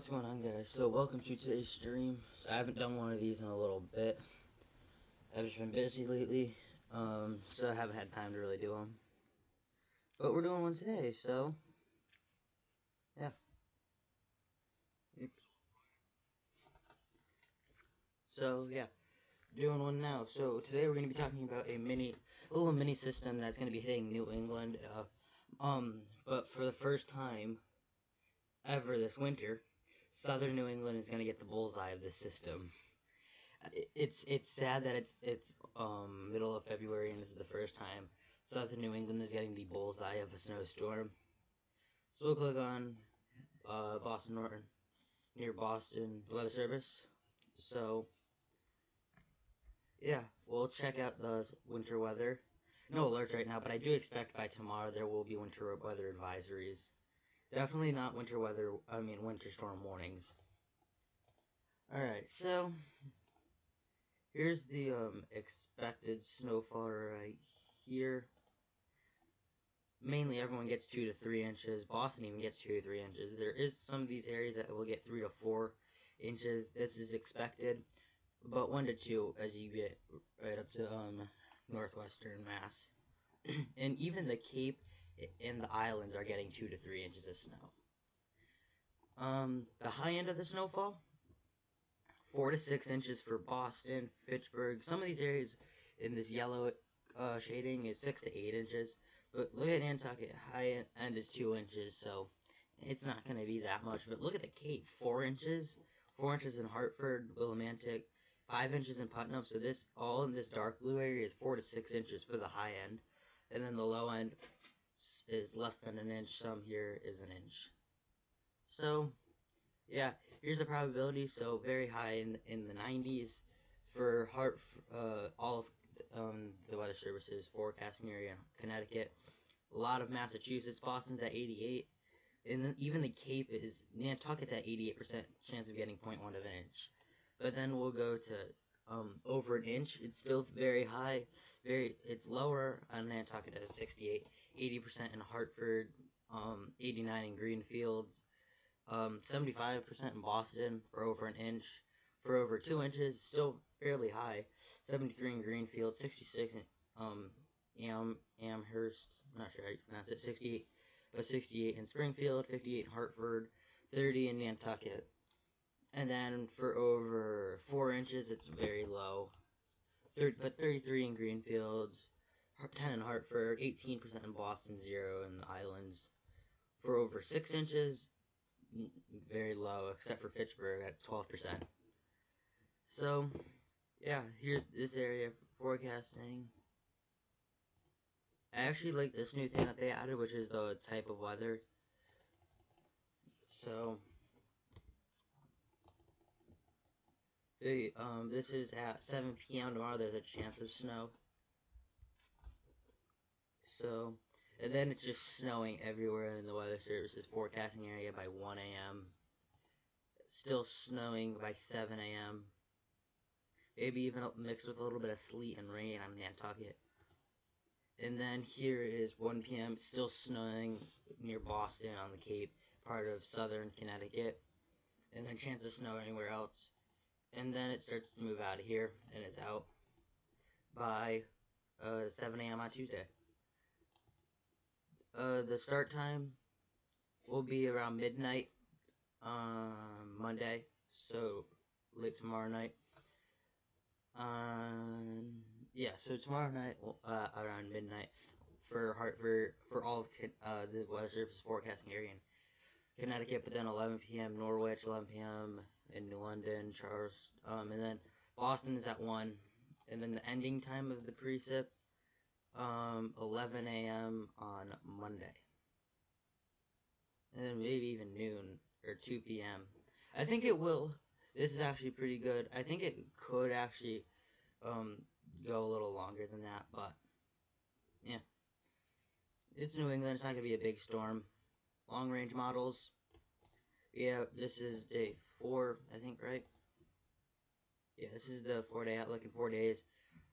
What's going on, guys? So welcome to today's stream. I haven't done one of these in a little bit. I've just been busy lately, so I haven't had time to really do them. But we're doing one today, so yeah. So yeah, doing one now. So today we're going to be talking about a little mini system that's going to be hitting New England. But for the first time ever this winter, Southern New England is going to get the bullseye of this system. It's sad that it's middle of February and this is the first time Southern New England is getting the bullseye of a snowstorm. So we'll click on Boston Norton, near Boston, the weather service. So yeah, we'll check out the winter weather. No alerts right now, but I do expect by tomorrow there will be winter weather advisories. Definitely not winter storm warnings. Alright, so here's the expected snowfall right here. Mainly everyone gets 2 to 3 inches. Boston even gets 2 to 3 inches. There is some of these areas that will get 3 to 4 inches. This is expected, but 1 to 2 as you get right up to northwestern Mass. And even the Cape and the islands are getting 2 to 3 inches of snow. The high end of the snowfall, 4 to 6 inches for Boston, Fitchburg. Some of these areas in this yellow shading is 6 to 8 inches. But look at Nantucket, high end is 2 inches, so it's not going to be that much. But look at the Cape, 4 inches. 4 inches in Hartford, Willimantic, 5 inches in Putnam. So this, all in this dark blue area is 4 to 6 inches for the high end. And then the low end is less than an inch. Some here is an inch. So yeah, here's the probability. So very high in the 90s for all of the weather services forecasting area. Connecticut, a lot of Massachusetts. Boston's at 88, and then even the Cape is Nantucket's at 88% chance of getting 0.1 of an inch. But then we'll go to over an inch. It's still very high. It's lower on Nantucket at 68, 80% in Hartford, 89 in Greenfields, 75% in Boston for over an inch. For over 2 inches, still fairly high. 73 in Greenfield, 66 in Amherst, I'm not sure how you pronounce it, 68 in Springfield, 58 in Hartford, 30 in Nantucket. And then for over 4 inches, it's very low. 33 in Greenfield, 10 in Hartford, 18% in Boston, 0 in the islands. For over 6 inches, very low, except for Fitchburg at 12%. So, yeah, here's this area forecasting. I actually like this new thing that they added, which is the type of weather. So this is at 7 p.m. tomorrow. There's a chance of snow. So, and then it's just snowing everywhere in the weather services forecasting area by 1 a.m. Still snowing by 7 a.m. Maybe even mixed with a little bit of sleet and rain on Nantucket. And then here is 1 p.m. still snowing near Boston on the Cape, part of southern Connecticut. And then chance of snow anywhere else. And then it starts to move out of here, and it's out by 7 a.m. on Tuesday. The start time will be around midnight on Monday, so late tomorrow night. Yeah, so tomorrow night around midnight for Hartford, for all of the weather service forecasting area in Connecticut, but then 11 p.m. Norwich, 11 p.m. in New London, Charles, and then Boston is at 1, and then the ending time of the precip, 11 a.m. on Monday, and then maybe even noon or 2 p.m. I think it will. This is actually pretty good. I think it could actually go a little longer than that, but yeah. It's New England. It's not going to be a big storm. Long range models. Yeah, this is day 4, I think, right? Yeah, this is the 4-day outlook in 4 days.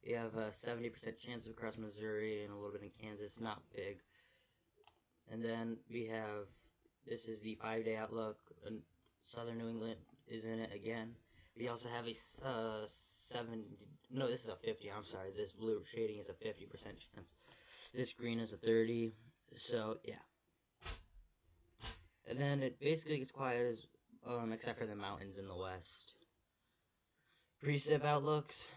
You have a 70% chance of across Missouri and a little bit in Kansas. Not big. And then we have, this is the 5-day outlook. southern New England is in it again. We also have a 7. No, this is a 50. I'm sorry. This blue shading is a 50% chance. This green is a 30. So yeah. And then it basically gets quiet as except for the mountains in the west. Precip outlooks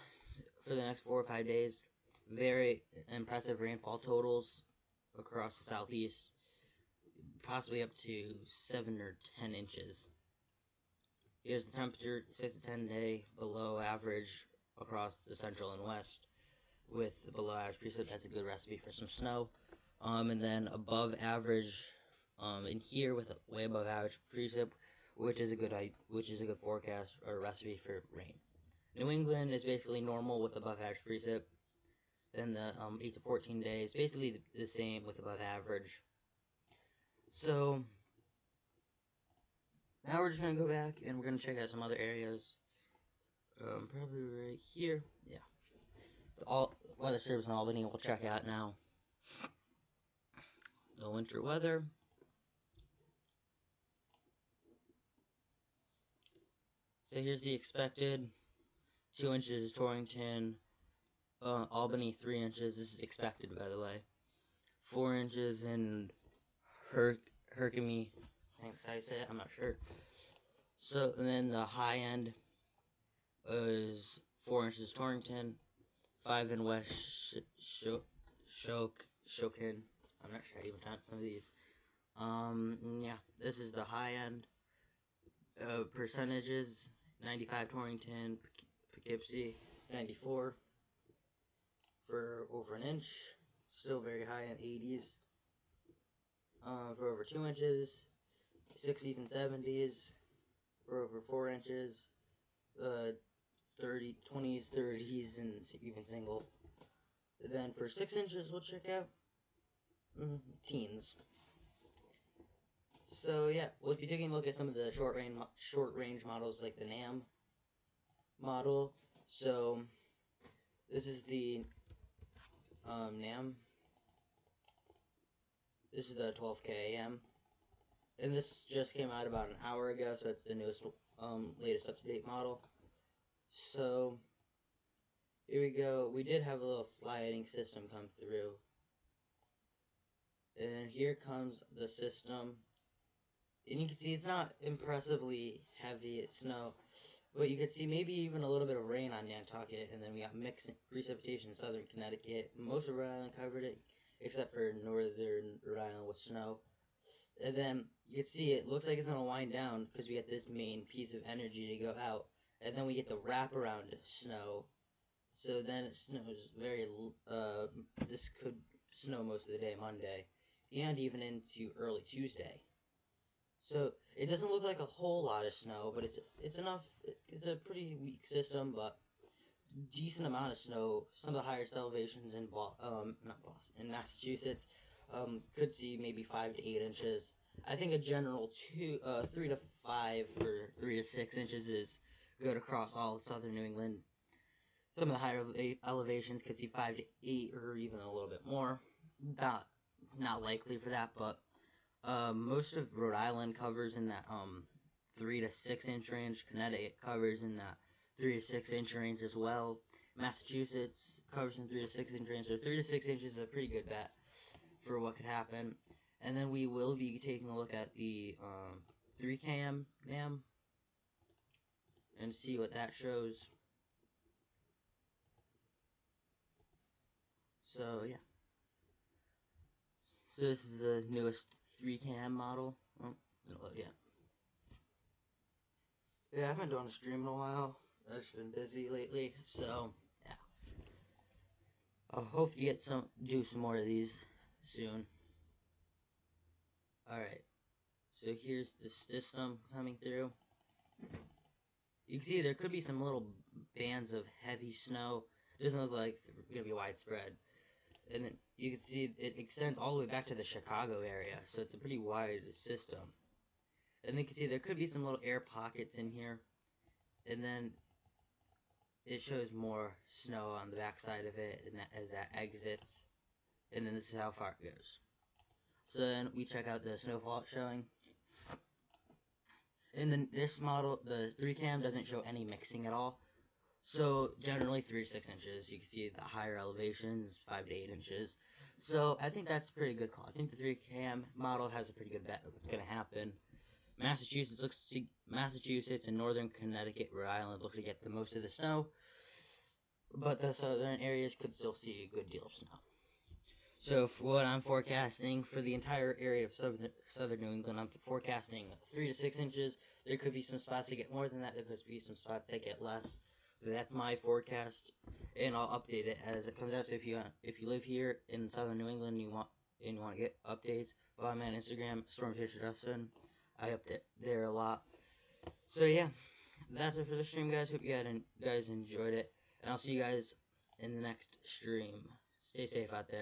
for the next 4 or 5 days. Very impressive rainfall totals across the southeast, possibly up to 7 or 10 inches. Here's the temperature, 6 to 10 day below average across the central and west, with below average precip. That's a good recipe for some snow. And then above average in here with a way above average precip, which is a good forecast or recipe for rain. New England is basically normal with above average precip. Then the 8 to 14 days, basically the same with above average. So now we're just going to go back and we're going to check out some other areas. Probably right here. Yeah. The weather service in Albany we'll check out now. The winter weather. So here's the expected. 2 inches Torrington. Albany 3 inches. This is expected, by the way. 4 inches in Herkimer. I think that's how you say it. I'm not sure. So and then the high end is 4 inches Torrington, 5 in West Shokin. I'm not sure how you pronounce some of these. Yeah, this is the high end. Percentages: 95 Torrington, Poughkeepsie, 94 for over an inch, still very high in 80s. For over 2 inches, 60s and 70s. For over 4 inches, 20s, 30s, and even single. Then for 6 inches, we'll check out teens. So yeah, we'll be taking a look at some of the short range models like the NAM model. So this is the NAM. This is the 12K AM, and this just came out about an hour ago, so it's the newest, latest up-to-date model. So here we go. We did have a little sliding system come through, and then here comes the system. And you can see it's not impressively heavy snow, but you can see maybe even a little bit of rain on Nantucket, and then we got mixed precipitation in southern Connecticut. Most of Rhode Island covered it, except for northern Rhode Island with snow. And then you can see it looks like it's going to wind down because we get this main piece of energy to go out, and then we get the wraparound snow. So then it snows this could snow most of the day Monday, and even into early Tuesday. So it doesn't look like a whole lot of snow, but it's enough. It's a pretty weak system, but decent amount of snow. Some of the highest elevations in in Massachusetts could see maybe 5 to 8 inches. I think a general 3 to 5 or 3 to 6 inches is good across all of southern New England. Some of the higher elevations could see 5 to 8 or even a little bit more. Not likely for that, but most of Rhode Island covers in that 3 to 6 inch range. Connecticut covers in that 3 to 6 inch range as well. Massachusetts covers in 3 to 6 inch range. So 3 to 6 inches is a pretty good bet for what could happen. And then we will be taking a look at the 3KM NAM and see what that shows. So yeah. So this is the newest 3KM model. Oh, yeah. Yeah, I haven't done a stream in a while. I've just been busy lately, so yeah. I'll hope to do some more of these soon. Alright, so here's the system coming through. You can see there could be some little bands of heavy snow. It doesn't look like it's going to be widespread. And then you can see it extends all the way back to the Chicago area, so it's a pretty wide system. And then you can see there could be some little air pockets in here. And then it shows more snow on the backside of it and as that exits. And then this is how far it goes. So then we check out the snowfall showing. In this model, the 3 cam doesn't show any mixing at all. So generally 3 to 6 inches. You can see the higher elevations, 5 to 8 inches. So I think that's a pretty good call. I think the 3 cam model has a pretty good bet of what's going to happen. Massachusetts and northern Connecticut, Rhode Island look to get the most of the snow, but the southern areas could still see a good deal of snow. So for what I'm forecasting for the entire area of southern New England, I'm forecasting 3 to 6 inches. There could be some spots that get more than that. There could be some spots that get less. That's my forecast, and I'll update it as it comes out. So if you live here in southern New England and you want to get updates, follow me on Instagram, Stormfisher Dustin. I update there a lot. So yeah, that's it for the stream, guys. Hope you guys enjoyed it, and I'll see you guys in the next stream. Stay safe out there.